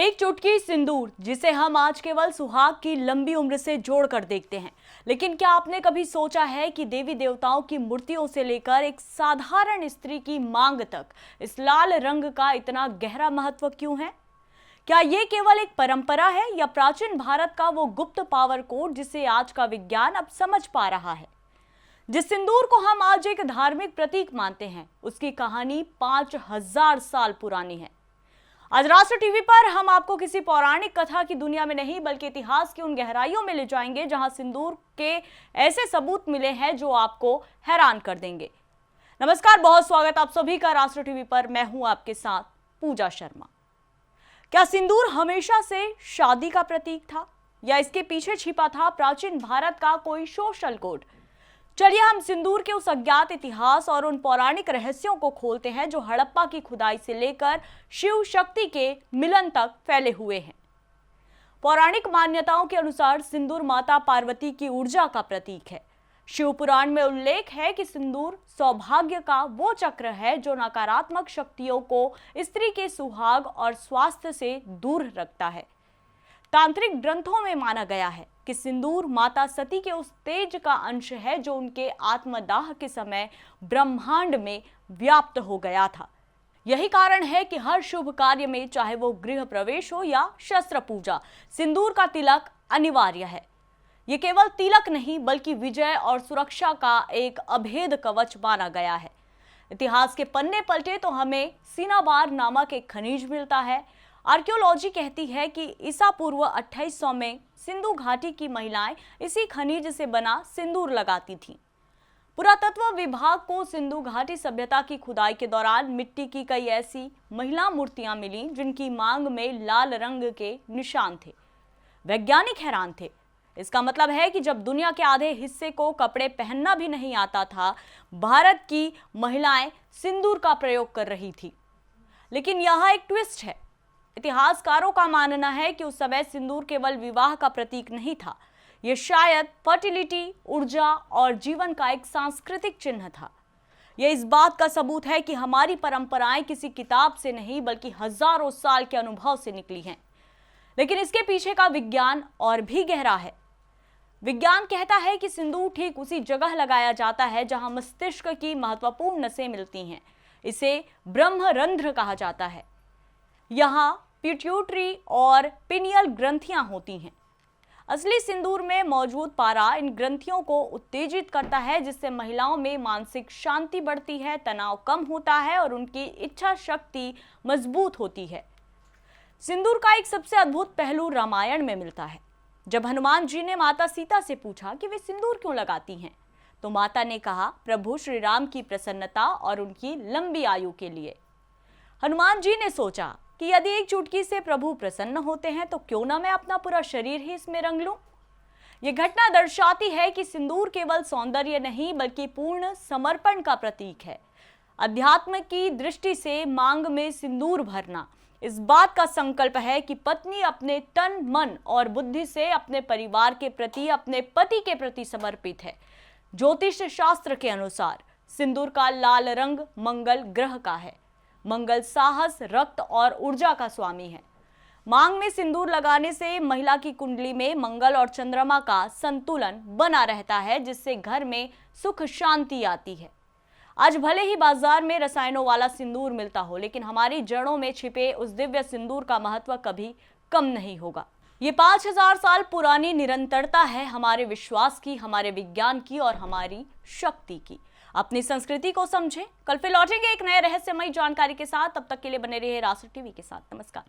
एक चुटकी सिंदूर, जिसे हम आज केवल सुहाग की लंबी उम्र से जोड़कर देखते हैं, लेकिन क्या आपने कभी सोचा है कि देवी देवताओं की मूर्तियों से लेकर एक साधारण स्त्री की मांग तक इस लाल रंग का इतना गहरा महत्व क्यों है? क्या ये केवल एक परंपरा है या प्राचीन भारत का वो गुप्त पावर कोड जिसे आज का विज्ञान अब समझ पा रहा है? जिस सिंदूर को हम आज एक धार्मिक प्रतीक मानते हैं, उसकी कहानी 5000 साल पुरानी है। आज राष्ट्र टीवी पर हम आपको किसी पौराणिक कथा की दुनिया में नहीं बल्कि इतिहास की उन गहराइयों में ले जाएंगे जहां सिंदूर के ऐसे सबूत मिले हैं जो आपको हैरान कर देंगे। नमस्कार, बहुत स्वागत आप सभी का राष्ट्र टीवी पर। मैं हूं आपके साथ पूजा शर्मा। क्या सिंदूर हमेशा से शादी का प्रतीक था या इसके पीछे छिपा था प्राचीन भारत का कोई सोशल कोड? चलिए हम सिंदूर के उस अज्ञात इतिहास और उन पौराणिक रहस्यों को खोलते हैं जो हड़प्पा की खुदाई से लेकर शिव शक्ति के मिलन तक फैले हुए हैं। पौराणिक मान्यताओं के अनुसार सिंदूर माता पार्वती की ऊर्जा का प्रतीक है। शिव पुराण में उल्लेख है कि सिंदूर सौभाग्य का वो चक्र है जो नकारात्मक शक्तियों को स्त्री के सुहाग और स्वास्थ्य से दूर रखता है। तांत्रिक ग्रंथों में माना गया है कि सिंदूर माता सती के उस तेज का अंश है जो उनके आत्मदाह के समय ब्रह्मांड में व्याप्त हो गया था। यही कारण है कि हर शुभ कार्य में, चाहे वो गृह प्रवेश हो या शस्त्र पूजा, सिंदूर का तिलक अनिवार्य है। ये केवल तिलक नहीं बल्कि विजय और सुरक्षा का एक अभेद कवच माना गया है। इतिहास के पन्ने पलटे तो हमें सीनाबार नामक एक खनिज मिलता है। आर्कियोलॉजी कहती है कि ईसा पूर्व 2800 में सिंधु घाटी की महिलाएं इसी खनिज से बना सिंदूर लगाती थीं। पुरातत्व विभाग को सिंधु घाटी सभ्यता की खुदाई के दौरान मिट्टी की कई ऐसी महिला मूर्तियां मिली जिनकी मांग में लाल रंग के निशान थे। वैज्ञानिक हैरान थे। इसका मतलब है कि जब दुनिया के आधे हिस्से को कपड़े पहनना भी नहीं आता था, भारत की महिलाएं सिंदूर का प्रयोग कर रही थी। लेकिन यह एक ट्विस्ट है। इतिहासकारों का मानना है कि उस समय सिंदूर केवल विवाह का प्रतीक नहीं था, यह शायद फर्टिलिटी, ऊर्जा और जीवन का एक सांस्कृतिक चिन्ह था। यह इस बात का सबूत है कि हमारी परंपराएं किसी किताब से नहीं बल्कि हजारों साल के अनुभव से निकली हैं। लेकिन इसके पीछे का विज्ञान और भी गहरा है। विज्ञान कहता है कि सिंदूर ठीक उसी जगह लगाया जाता है जहां मस्तिष्क की महत्वपूर्ण नसें मिलती हैं। इसे ब्रह्मरंध्र कहा जाता है। यहाँ पिट्यूटरी और पिनियल ग्रंथियां होती हैं। असली सिंदूर में मौजूद पारा इन ग्रंथियों को उत्तेजित करता है, जिससे महिलाओं में मानसिक शांति बढ़ती है, तनाव कम होता है और उनकी इच्छा शक्ति मजबूत होती है। सिंदूर का एक सबसे अद्भुत पहलू रामायण में मिलता है। जब हनुमान जी ने माता सीता से पूछा कि वे सिंदूर क्यों लगाती हैं, तो माता ने कहा, प्रभु श्री राम की प्रसन्नता और उनकी लंबी आयु के लिए। हनुमान जी ने सोचा कि यदि एक चुटकी से प्रभु प्रसन्न होते हैं तो क्यों ना मैं अपना पूरा शरीर ही इसमें रंग लूं। यह घटना दर्शाती है कि सिंदूर केवल सौंदर्य नहीं बल्कि पूर्ण समर्पण का प्रतीक है। अध्यात्म की दृष्टि से मांग में सिंदूर भरना इस बात का संकल्प है कि पत्नी अपने तन, मन और बुद्धि से अपने परिवार के प्रति, अपने पति के प्रति समर्पित है। ज्योतिष शास्त्र के अनुसार सिंदूर का लाल रंग मंगल ग्रह का है। मंगल साहस, रक्त और ऊर्जा का स्वामी है। मांग में सिंदूर लगाने से महिला की कुंडली में मंगल और चंद्रमा का संतुलन बना रहता है, जिससे घर में सुख शांति आती है। आज भले ही बाजार में रसायनों वाला सिंदूर मिलता हो, लेकिन हमारी जड़ों में छिपे उस दिव्य सिंदूर का महत्व कभी कम नहीं होगा। ये 5000 साल पुरानी निरंतरता है हमारे विश्वास की, हमारे विज्ञान की और हमारी शक्ति की। अपनी संस्कृति को समझें। कल फिर लौटेंगे एक नए रहस्यमयी जानकारी के साथ। तब तक के लिए बने रहिए राष्ट्र टीवी के साथ। नमस्कार।